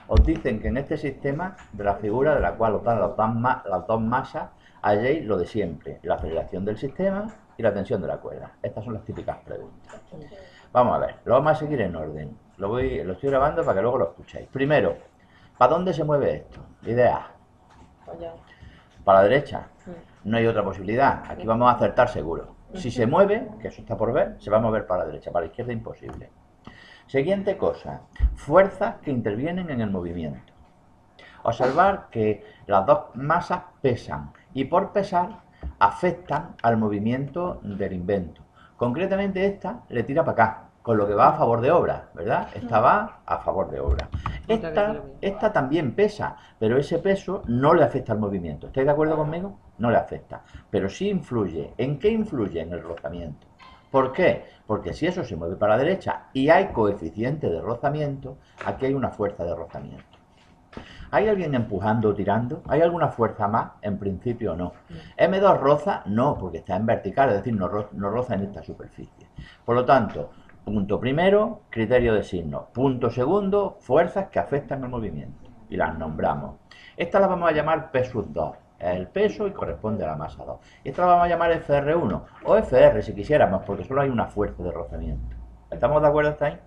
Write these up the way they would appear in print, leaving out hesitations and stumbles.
os dicen que en este sistema de la figura de la cual os dan las dos masas, halléis lo de siempre, la aceleración del sistema y la tensión de la cuerda. Estas son las típicas preguntas. Vamos a ver, lo vamos a seguir en orden. Lo estoy grabando para que luego lo escuchéis. Primero, ¿para dónde se mueve esto? Idea. Para la derecha. No hay otra posibilidad. Aquí vamos a acertar seguro. Si se mueve, que eso está por ver, se va a mover para la derecha. Para la izquierda imposible. Siguiente cosa. Fuerzas que intervienen en el movimiento. Observar que las dos masas pesan y por pesar afectan al movimiento del invento. Concretamente esta le tira para acá, con lo que va a favor de obra, ¿verdad? Esta va a favor de obra. Esta también pesa, pero ese peso no le afecta al movimiento. ¿Estáis de acuerdo conmigo? No le afecta. Pero sí influye. ¿En qué influye? En el rozamiento. ¿Por qué? Porque si eso se mueve para la derecha y hay coeficiente de rozamiento, aquí hay una fuerza de rozamiento. ¿Hay alguien empujando o tirando? ¿Hay alguna fuerza más? En principio no. M2 roza, no, porque está en vertical, es decir, no roza en esta superficie. Por lo tanto, punto primero, criterio de signo. Punto segundo, fuerzas que afectan al movimiento. Y las nombramos. Esta la vamos a llamar P sub 2. Es el peso y corresponde a la masa 2. Esta la vamos a llamar FR1 o FR si quisiéramos, porque solo hay una fuerza de rozamiento. ¿Estamos de acuerdo hasta ahí?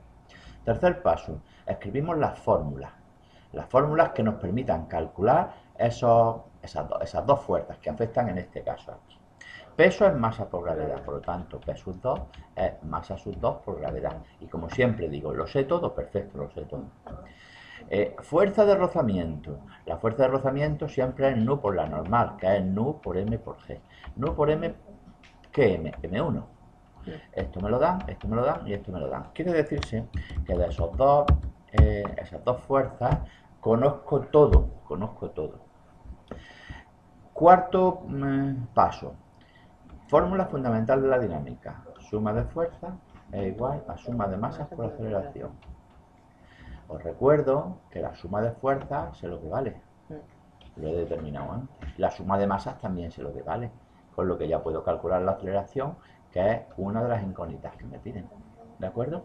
Tercer paso, escribimos las fórmulas. Las fórmulas que nos permitan calcular esas dos fuerzas que afectan en este caso aquí. Peso es masa por gravedad, por lo tanto, P sub 2 es masa sub 2 por gravedad. Y como siempre digo, lo sé todo, perfecto, lo sé todo. Fuerza de rozamiento. La fuerza de rozamiento siempre es nu por la normal, que es nu por m por g. Nu por m, ¿qué m? M1. Esto me lo dan, esto me lo dan y esto me lo dan. Quiere decirse que de esas dos fuerzas conozco todo, conozco todo. Cuarto paso. Fórmula fundamental de la dinámica. Suma de fuerzas es igual a suma de masas por aceleración. Os recuerdo que la suma de fuerzas sé lo que vale. Lo he determinado antes. La suma de masas también sé lo que vale. Con lo que ya puedo calcular la aceleración, que es una de las incógnitas que me piden. ¿De acuerdo?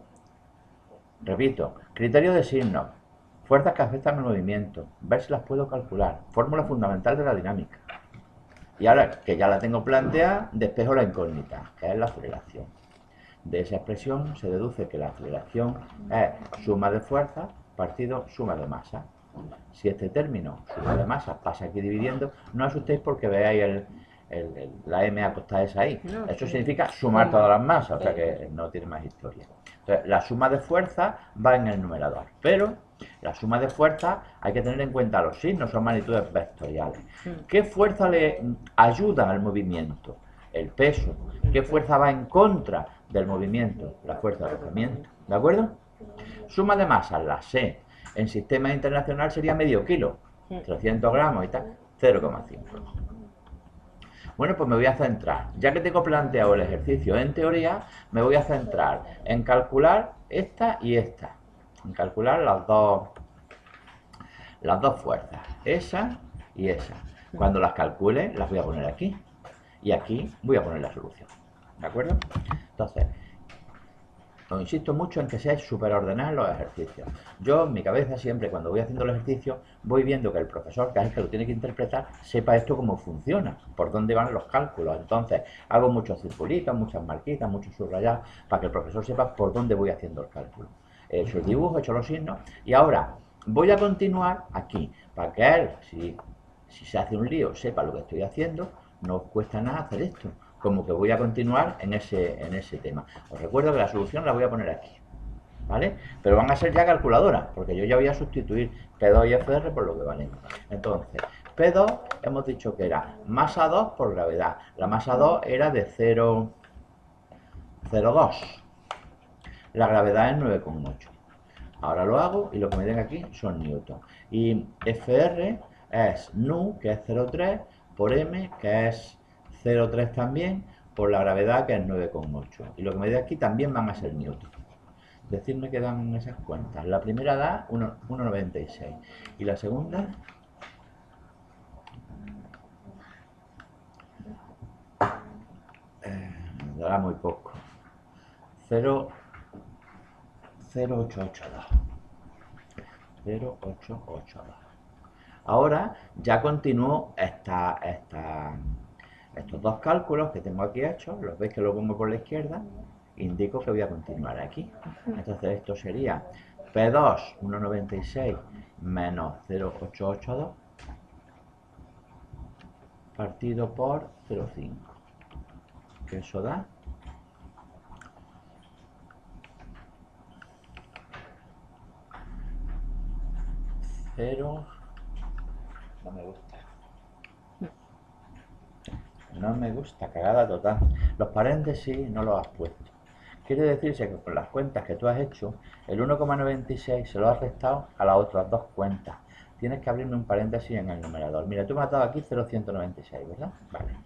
Repito, criterio de signos. Fuerzas que afectan al movimiento. Ver si las puedo calcular. Fórmula fundamental de la dinámica. Y ahora que ya la tengo planteada, despejo la incógnita, que es la aceleración. De esa expresión se deduce que la aceleración es suma de fuerza partido suma de masa. Si este término, suma de masa, pasa aquí dividiendo, no asustéis porque veáis la m acostada esa ahí. Eso significa sumar todas las masas, o sea que no tiene más historia. Entonces, la suma de fuerza va en el numerador, pero la suma de fuerza hay que tener en cuenta los signos, son magnitudes vectoriales. ¿Qué fuerza le ayuda al movimiento? El peso. ¿Qué fuerza va en contra del movimiento? La fuerza de rozamiento. ¿De acuerdo? Suma de masas, la sé. En sistema internacional sería medio kilo, 300 gramos y tal, 0,5. Bueno, pues me voy a centrar, ya que tengo planteado el ejercicio en teoría, me voy a centrar en calcular esta y esta, en calcular las dos fuerzas, esa y esa. Cuando las calcule, las voy a poner aquí, y aquí voy a poner la solución, ¿de acuerdo? Entonces, os insisto mucho en que seáis súper ordenados los ejercicios. Yo en mi cabeza siempre, cuando voy haciendo el ejercicio, voy viendo que el profesor, que es el que lo tiene que interpretar, sepa esto cómo funciona, por dónde van los cálculos. Entonces, hago muchos circulitos, muchas marquitas, muchos subrayados, para que el profesor sepa por dónde voy haciendo el cálculo. He hecho el dibujo, he hecho los signos, y ahora voy a continuar aquí, para que él, si se hace un lío, sepa lo que estoy haciendo, no os cuesta nada hacer esto. Como que voy a continuar en ese tema. Os recuerdo que la solución la voy a poner aquí, ¿vale? Pero van a ser ya calculadoras, porque yo ya voy a sustituir P2 y FR por lo que valen. Entonces, P2 hemos dicho que era masa 2 por gravedad. La masa 2 era de 0,02. La gravedad es 9,8. Ahora lo hago y lo que me den aquí son newton. Y FR es nu, que es 0,3, por M, que es 0,3 también, por la gravedad, que es 9,8. Y lo que me dé aquí también van a ser newton. Decidme que dan esas cuentas. La primera da 1,96 y la segunda dará muy poco. 0,0882. 0,882. Ahora ya continúo estos dos cálculos que tengo aquí hechos. Los veis que lo pongo por la izquierda. Indico que voy a continuar aquí. Entonces esto sería P2, 1,96 menos 0,882 partido por 0,5. Que eso da 0. No me gusta. No me gusta, cagada total. Los paréntesis no los has puesto. Quiere decirse que con las cuentas que tú has hecho, el 1,96 se lo has restado a las otras dos cuentas. Tienes que abrirme un paréntesis en el numerador. Mira, tú me has dado aquí 0,196, ¿verdad? Vale.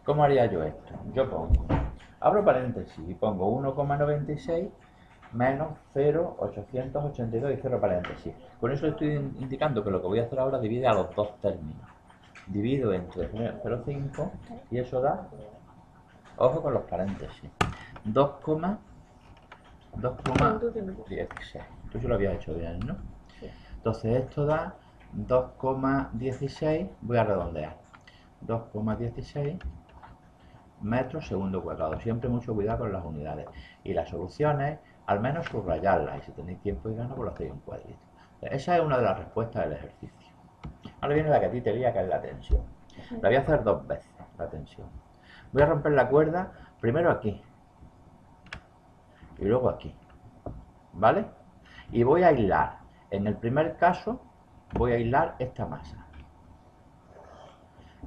¿Cómo haría yo esto? Yo pongo, abro paréntesis y pongo 1,96 menos 0,882 y cierro paréntesis. Con eso estoy indicando que lo que voy a hacer ahora divide a los dos términos. Divido entre 0,5 y eso da, ojo con los paréntesis, 2,16. Tú sí lo habías hecho bien, ¿no? Sí. Entonces esto da 2,16, voy a redondear, 2,16 metros segundo cuadrado. Siempre mucho cuidado con las unidades. Y las soluciones, al menos subrayarlas. Y si tenéis tiempo y ganas, pues lo hacéis en cuadrito. Esa es una de las respuestas del ejercicio. Ahora viene la que a ti te lía, que es la tensión. La voy a hacer dos veces, la tensión. Voy a romper la cuerda primero aquí y luego aquí, ¿vale? Y voy a aislar. En el primer caso voy a aislar esta masa.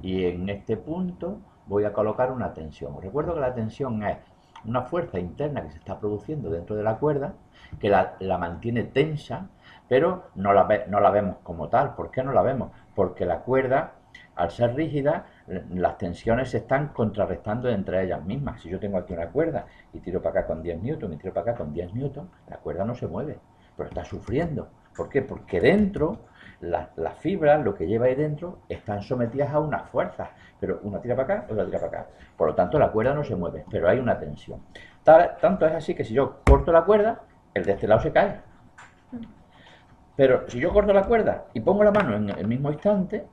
Y en este punto voy a colocar una tensión. Os recuerdo que la tensión es una fuerza interna que se está produciendo dentro de la cuerda, que la mantiene tensa, pero no la vemos como tal. ¿Por qué no la vemos? Porque la cuerda, al ser rígida, las tensiones se están contrarrestando entre ellas mismas. Si yo tengo aquí una cuerda y tiro para acá con 10 newton y tiro para acá con 10 newton, la cuerda no se mueve, pero está sufriendo. ¿Por qué? Porque dentro, las fibras, lo que lleva ahí dentro, están sometidas a unas fuerzas, pero una tira para acá, otra tira para acá. Por lo tanto, la cuerda no se mueve, pero hay una tensión. Tanto es así que si yo corto la cuerda, el de este lado se cae. Pero si yo corto la cuerda y pongo la mano en el mismo instante,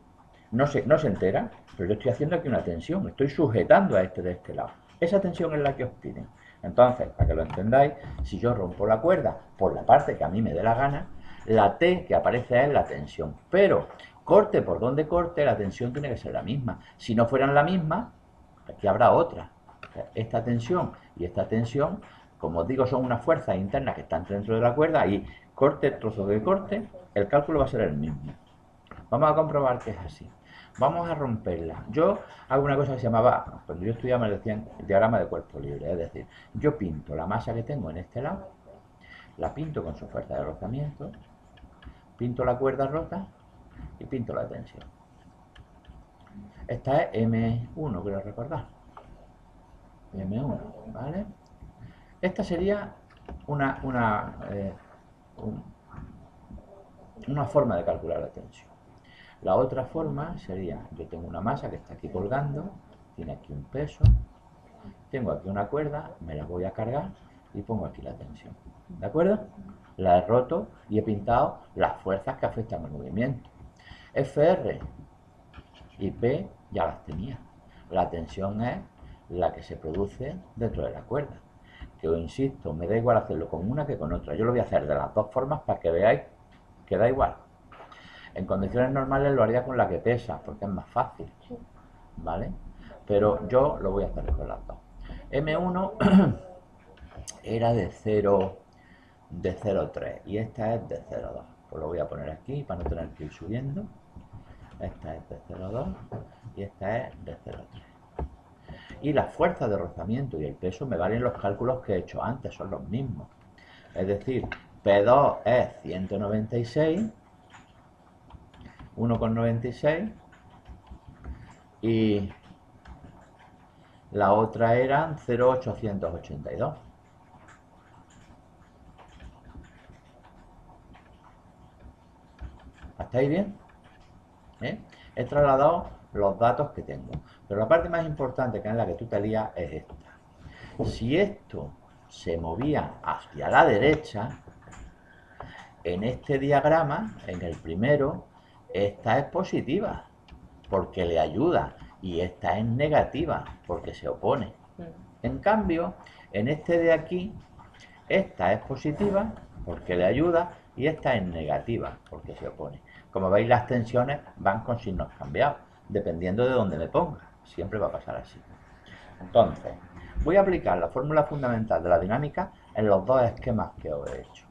no se entera, pero yo estoy haciendo aquí una tensión, estoy sujetando a este de este lado. Esa tensión es la que os piden. Entonces, para que lo entendáis, si yo rompo la cuerda por la parte que a mí me dé la gana, la T que aparece es la tensión. Pero, corte por donde corte, la tensión tiene que ser la misma. Si no fueran la misma, aquí habrá otra. Esta tensión y esta tensión, como os digo, son unas fuerzas internas que están dentro de la cuerda y corte, trozo de corte, el cálculo va a ser el mismo. Vamos a comprobar que es así. Vamos a romperla. Yo hago una cosa que se llamaba, cuando yo estudiaba me decían el diagrama de cuerpo libre, es decir, yo pinto la masa que tengo en este lado, la pinto con su fuerza de rozamiento, pinto la cuerda rota y pinto la tensión. Esta es M1, quiero recordar. M1, ¿vale? Esta sería una forma de calcular la tensión. La otra forma sería, yo tengo una masa que está aquí colgando, tiene aquí un peso, tengo aquí una cuerda, me la voy a cargar y pongo aquí la tensión. ¿De acuerdo? La he roto y he pintado las fuerzas que afectan al movimiento. FR y P ya las tenía. La tensión es la que se produce dentro de la cuerda. Que os insisto, me da igual hacerlo con una que con otra. Yo lo voy a hacer de las dos formas para que veáis que da igual. En condiciones normales lo haría con la que pesa, porque es más fácil, ¿vale? Pero yo lo voy a hacer con las dos. M1 era de 0,3 y esta es de 0,2. Pues lo voy a poner aquí para no tener que ir subiendo. Esta es de 0,2 y esta es de 0,3. Y las fuerzas de rozamiento y el peso me valen los cálculos que he hecho antes, son los mismos. Es decir, P2 es 196, 1,96 y la otra eran 0,882. ¿Hasta ahí bien? He trasladado los datos que tengo. Pero la parte más importante, que es la que tú te lías, es esta. Si esto se movía hacia la derecha, en este diagrama, en el primero, esta es positiva, porque le ayuda, y esta es negativa, porque se opone. En cambio, en este de aquí, esta es positiva, porque le ayuda, y esta es negativa, porque se opone. Como veis, las tensiones van con signos cambiados, dependiendo de dónde me ponga. Siempre va a pasar así. Entonces, voy a aplicar la fórmula fundamental de la dinámica en los dos esquemas que os he hecho.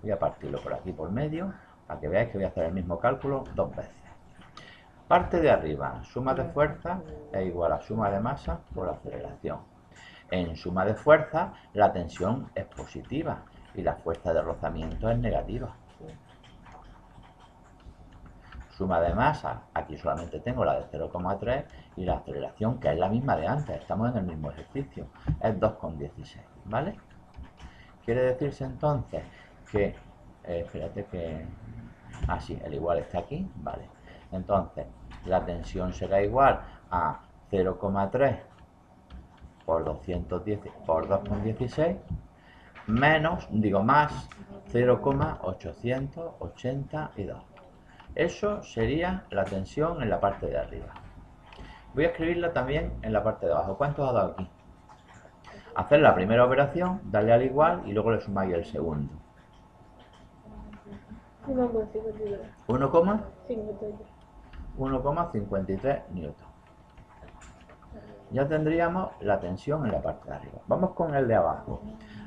Voy a partirlo por aquí por medio, para que veáis que voy a hacer el mismo cálculo dos veces. Parte de arriba, suma de fuerza es igual a suma de masa por aceleración. En suma de fuerza, la tensión es positiva y la fuerza de rozamiento es negativa. Suma de masa, aquí solamente tengo la de 0,3 y la aceleración, que es la misma de antes, estamos en el mismo ejercicio, es 2,16, ¿vale? Quiere decirse entonces que, espérate que, sí, el igual está aquí, vale. Entonces, la tensión será igual a 0,3 por 210 por 2,16 más 0,882. Eso sería la tensión en la parte de arriba. Voy a escribirla también en la parte de abajo. ¿Cuánto ha dado aquí? Hacer la primera operación, darle al igual y luego le sumáis el segundo. 1,53 newton. Ya tendríamos la tensión en la parte de arriba. Vamos con el de abajo.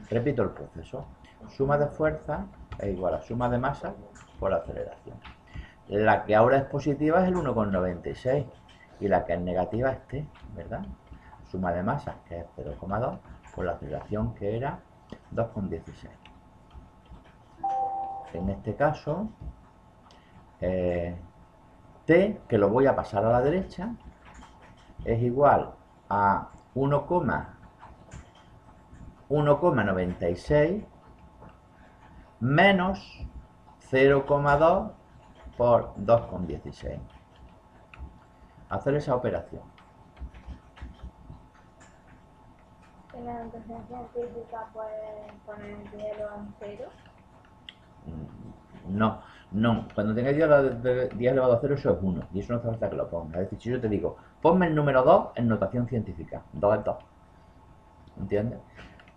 Repito el proceso. Suma de fuerza es igual a suma de masa por aceleración. La que ahora es positiva es el 1,96 y la que es negativa es T, ¿verdad? Suma de masa, que es 0,2, por la aceleración, que era 2,16. En este caso, T, que lo voy a pasar a la derecha, es igual a 1,96 menos 0,2 por 2,16. Hacer esa operación. ¿En la notación científica puedes poner 10 a 0? No. Cuando tengáis 10 elevado a 0, eso es 1. Y eso no hace falta que lo ponga. Es decir, si yo te digo, ponme el número 2 en notación científica. 2 es 2. ¿Entiendes?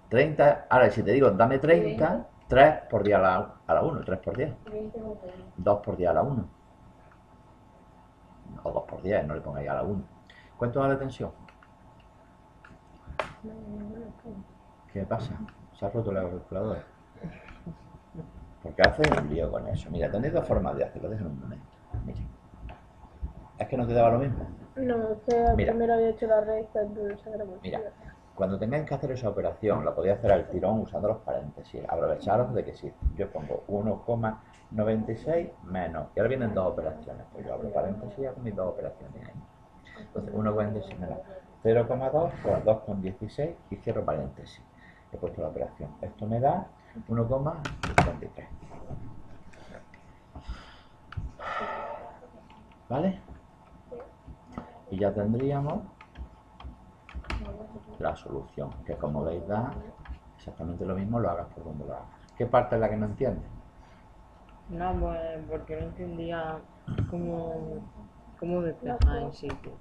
30. Ahora, si te digo, dame 30, 3 por 10 a la 1. 3 por 10. 2 por 10 a la 1. O 2 por 10, no le pongáis a la 1. ¿Cuánto da la tensión? ¿Qué pasa? ¿Se ha roto la calculadora? Porque hace un lío con eso. Mira, tenéis dos formas de hacerlo. Déjame un momento. Mira. ¿Es que no te daba lo mismo? No, es que primero había hecho la recta, entonces era muy Mira, cuando tengáis que hacer esa operación, la podéis hacer al tirón usando los paréntesis. Aprovecharos de que si yo pongo 1,96 menos, y ahora vienen dos operaciones, pues yo abro paréntesis y hago mis dos operaciones ahí. Entonces 1,96 menos 0,2 por 2,16 y cierro paréntesis. He puesto la operación. Esto me da 1,53. ¿Vale? Y ya tendríamos la solución, que como veis da exactamente lo mismo, lo hagas por donde lo hagas. ¿Qué parte es la que no entiendes? No, pues porque no entendía cómo despejar en sitio.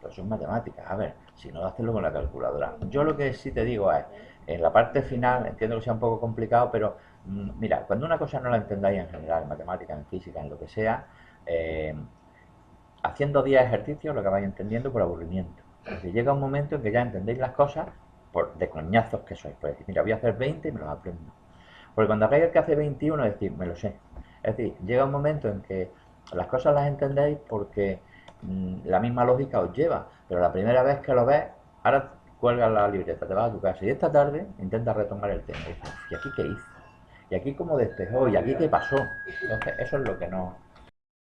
Pero eso es matemáticas. A ver, si no, hacerlo con la calculadora. Yo lo que sí te digo es, en la parte final, entiendo que sea un poco complicado, pero mira, cuando una cosa no la entendáis en general, en matemáticas, en física, en lo que sea, haciendo 10 ejercicios lo que vais entendiendo por aburrimiento. Es decir, llega un momento en que ya entendéis las cosas de coñazos que sois. Pues decir, mira, voy a hacer 20 y me los aprendo. Porque cuando hagáis el que hace 21, decir, me lo sé. Es decir, llega un momento en que las cosas las entendéis porque la misma lógica os lleva, pero la primera vez que lo ves, ahora cuelgas la libreta, te vas a tu casa y esta tarde intentas retomar el tema y dices, ¿y aquí qué hice? ¿Y aquí cómo despejó? ¿Y aquí qué pasó? Entonces, eso es lo que no